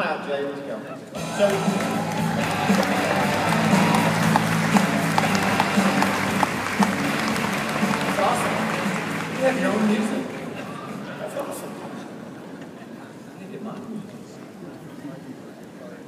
Out, Jay, let's go. So, that's awesome. You have your own music. That's awesome. I need to get mine.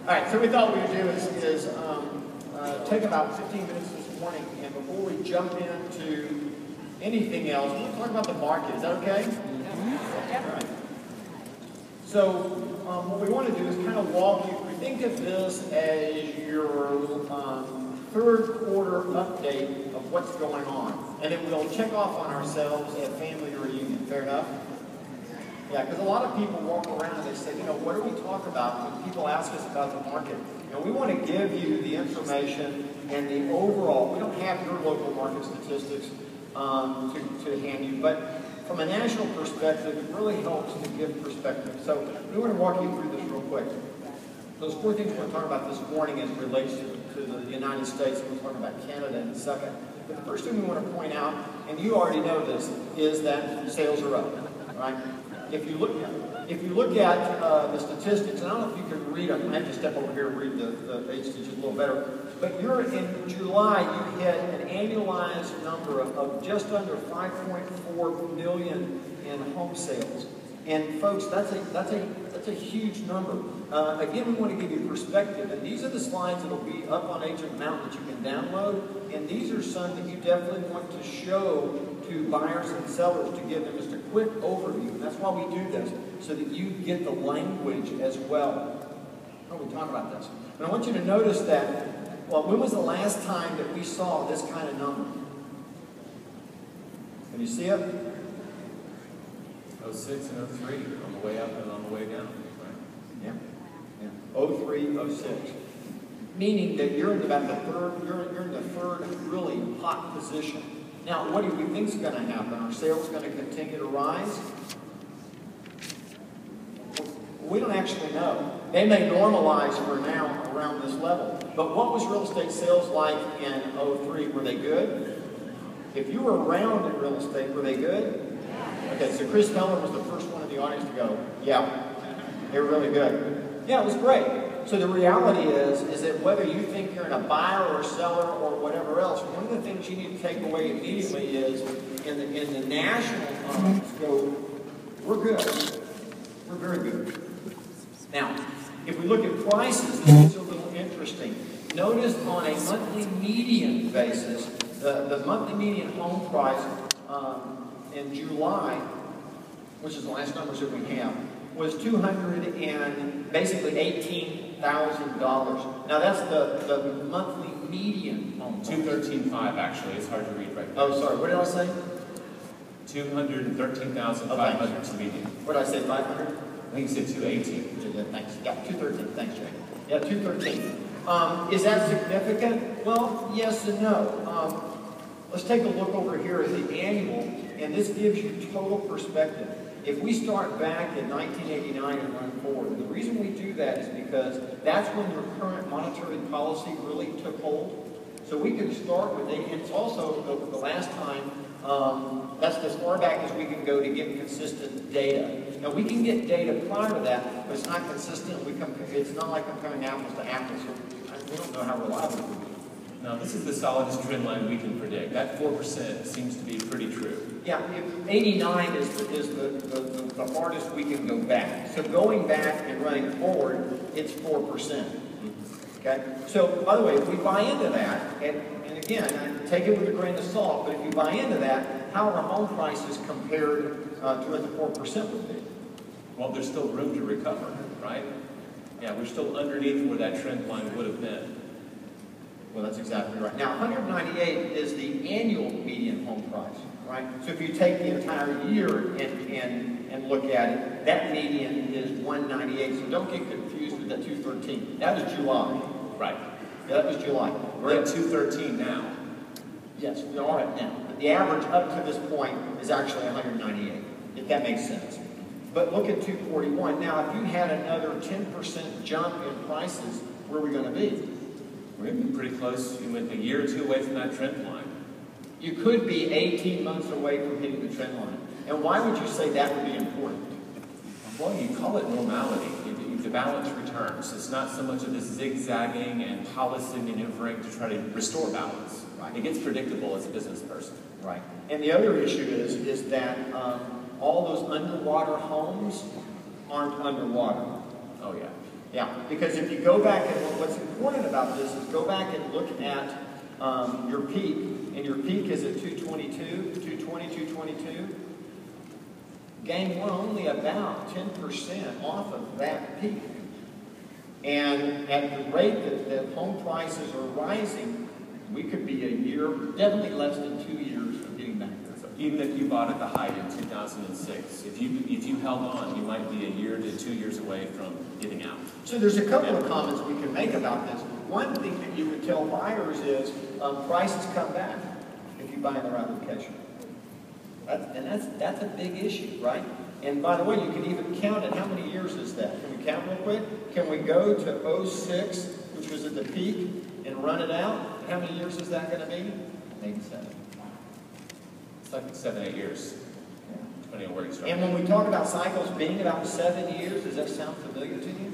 All right, so we thought we would do is take about 15 minutes this morning, and before we jump into anything else, we'll talk about the market. Is that okay? Yeah. All right. So, what we want to do is kind of walk you through. Think of this as your third quarter update of what's going on. And then we'll check off on ourselves at family reunion. Fair enough? Yeah, because a lot of people walk around and they say, you know, what do we talk about when people ask us about the market? You know, we want to give you the information and the overall. We don't have your local market statistics to hand you, but from a national perspective, it really helps to give perspective. So we want to walk you through this real quick. Those four things we're going to talk about this morning as it relates to the United States, and we'll talk about Canada in a second. But the first thing we want to point out, and you already know this, is that sales are up, right? If you look at the statistics, and I don't know if you can read them. I have to step over here and read the HTs a little better. But you're in July, you hit an annualized number of just under 5.4 million in home sales. And folks, that's a huge number. Again, we want to give you perspective, and these are the slides that will be up on Agent Mountain that you can download. And these are some that you definitely want to show to buyers and sellers to give them just a quick overview. And that's why we do this, so that you get the language as well. How are we talking about this? And I want you to notice that. Well, when was the last time that we saw this kind of number? Can you see it? 06 and 03, on the way up and on the way down. Right? Yeah. 03, 06. Meaning that you're in about the third, you're in the third really hot position. Now, what do we think is going to happen? Are sales going to continue to rise? We don't actually know. They may normalize for now around this level. But what was real estate sales like in 03? Were they good? If you were around in real estate, were they good? Okay, so Chris Keller was the first one in the audience to go, yeah, they were really good. Yeah, it was great. So the reality is that whether you think you're in a buyer or seller or whatever else, one of the things you need to take away immediately is in the national scope, we're good. We're very good. Now, if we look at prices, this is a little interesting. Notice on a monthly median basis, the monthly median home price in July, which is the last numbers that we have, was basically $18,000. Now that's the monthly median home price. 213.5 actually. It's hard to read right now. Oh, sorry. What did I say? 213,500 is the median. What did I say? 500? I think you said 218. Thanks. Yeah, 213. Thanks, Jay. Yeah, 213. Is that significant? Well, yes and no. Let's take a look over here at the annual, and this gives you total perspective. If we start back in 1989 and run forward, and the reason we do that is because that's when your current monetary policy really took hold. So we can start with it, and it's also the last time, that's as far back as we can go to get consistent data. Now we can get data prior to that, but it's not consistent. It's not like comparing apples to apples. So we don't know how reliable it would be. Now this is the solidest trend line we can predict. That 4% seems to be pretty true. Yeah, 89 is the farthest we can go back. So going back and running forward, it's 4%. Okay? So, by the way, if we buy into that, and again, take it with a grain of salt, but if you buy into that, how are home prices compared to what the 4% would be? Well, there's still room to recover, right? Yeah, we're still underneath where that trend line would have been. Well, that's exactly right. Now, 198 is the annual median home price, right? So if you take the entire year and look at it, that median is 198. So don't get confused with that 213. That was July. Right. Yeah, that was July. We're at 213 now. Yes, we are at now. But the average up to this point is actually 198, if that makes sense. But look at 241. Now, if you had another 10% jump in prices, where are we going to be? We're going to be pretty close. You went a year or two away from that trend line. You could be 18 months away from hitting the trend line. And why would you say that would be important? Well, you call it normality. You the balance returns. It's not so much of this zigzagging and policy maneuvering to try to restore balance. Right. It gets predictable as a business person. Right. And the other issue is that all those underwater homes aren't underwater. Oh, yeah. Yeah, because if you go back, and what's important about this is go back and look at your peak, and your peak is at 222, 220, 222. Gang, we're only about 10% off of that peak. And at the rate that home prices are rising, we could be a year, definitely less than 2 years from getting back there. So even if you bought at the height in 2006, if you held on, you might be a year to 2 years away from getting out. So there's a couple of comments we can make about this. One thing that you would tell buyers is prices come back if you buy in the right location. That's a big issue, right? And by the way, you can even count it. How many years is that? Can we count real quick? Can we go to 06, which was at the peak, and run it out? And how many years is that going to be? Maybe 7. It's like 7, 8 years, depending on where you start. And when we talk about cycles being about 7 years, does that sound familiar to you?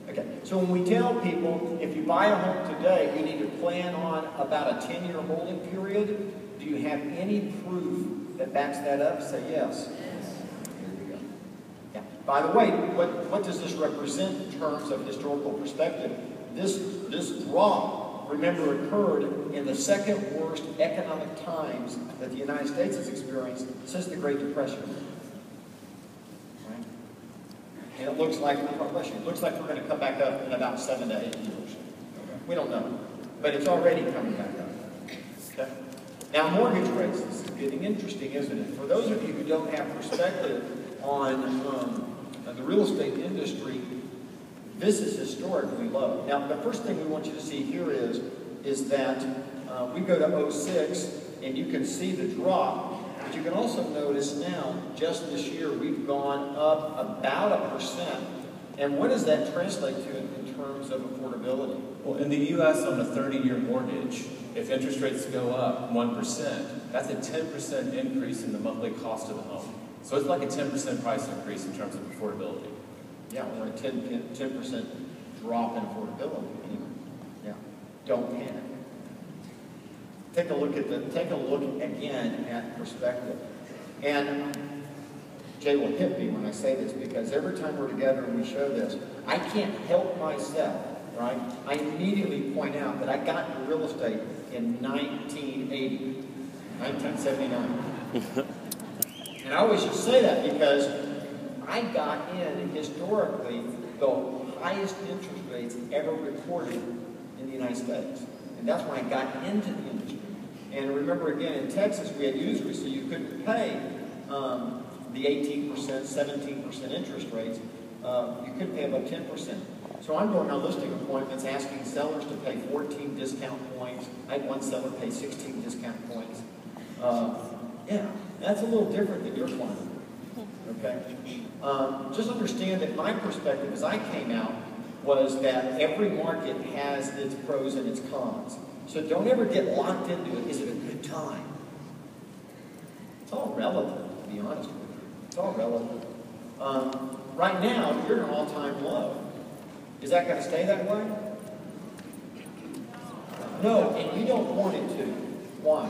Okay, so when we tell people, if you buy a home today, you need to plan on about a 10-year holding period. Do you have any proof that backs that up? Say yes. Here we go. Yeah. By the way, what does this represent in terms of historical perspective? This drop, remember, occurred in the second worst economic times that the United States has experienced since the Great Depression. Right? And it looks like we're going to come back up in about 7 to 8 years. We don't know, but it's already coming back up. Okay? Now, mortgage rates. This is getting interesting, isn't it? For those of you who don't have perspective on the real estate industry, this is historically low. Now, the first thing we want you to see here is that we go to 06, and you can see the drop. But you can also notice now, just this year, we've gone up about 1%. And what does that translate to in terms of affordability? Well, in the U.S., on a 30-year mortgage, if interest rates go up 1%, that's a 10% increase in the monthly cost of the home. So it's like a 10% price increase in terms of affordability. Yeah, or a 10% drop in affordability. Yeah, don't panic. Take a look again at perspective. And Jay will hit me when I say this, because every time we're together and we show this, I can't help myself, right? I immediately point out that I got into real estate in 1980, 1979. And I always just say that because I got in historically the highest interest rates ever recorded in the United States. And that's when I got into the industry. And remember, again, in Texas, we had usury, so you couldn't pay the 18%, 17% interest rates. You couldn't pay above 10%. So I'm going on listing appointments asking sellers to pay 14 discount points. I had one seller pay 16 discount points. Yeah, that's a little different than your client. Okay? Just understand that my perspective as I came out was that every market has its pros and its cons. So don't ever get locked into it. Is it a good time? It's all relative, to be honest with you. It's all relative. Right now, you're at an all-time low. Is that going to stay that way? No, and you don't want it to. Why?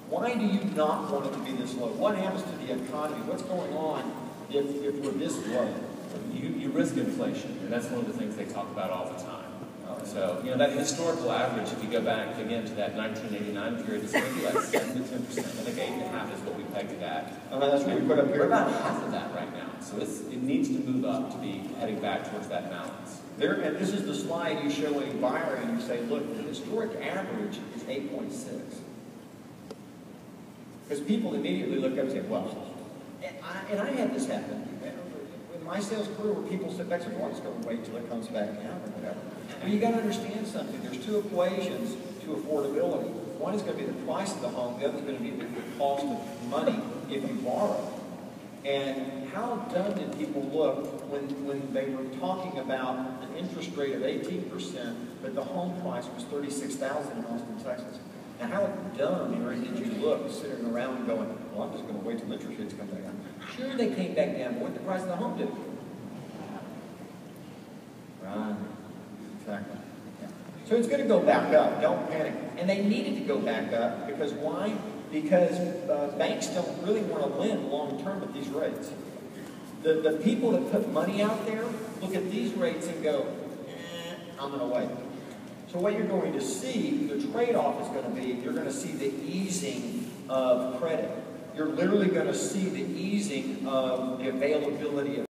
Why do you not want it to be this low? What happens to the economy? What's going on if we're this low? You risk inflation, and that's one of the things they talk about all the time. So, that historical average, if you go back again to that 1989 period, is maybe like 7 to 10%. I think 8.5 is what we pegged it at. That's what we put up here. We're about half of that right now. So it needs to move up to be heading back towards that balance. And this is the slide you show a buyer and you say, look, the historic average is 8.6. Because people immediately look up and say, well, and I had this happen. In my sales career, where people sit back and say, well, I'm just going to wait till it comes back down or whatever. Well, you got to understand something. There's two equations to affordability. One is going to be the price of the home. The other is going to be the cost of money if you borrow. And how dumb did people look when they were talking about an interest rate of 18%, but the home price was $36,000 in Austin, Texas? And how dumb did you look sitting around going, well, I'm just going to wait till interest rates come back down. Sure, they came back down, but what did the price of the home do? Exactly. Yeah. So it's going to go back up. Don't panic. And they needed to go back up because why? Because banks don't really want to lend long term at these rates. The people that put money out there look at these rates and go, I'm going to wait. So what you're going to see, the trade-off is going to be, you're going to see the easing of credit. You're literally going to see the easing of the availability of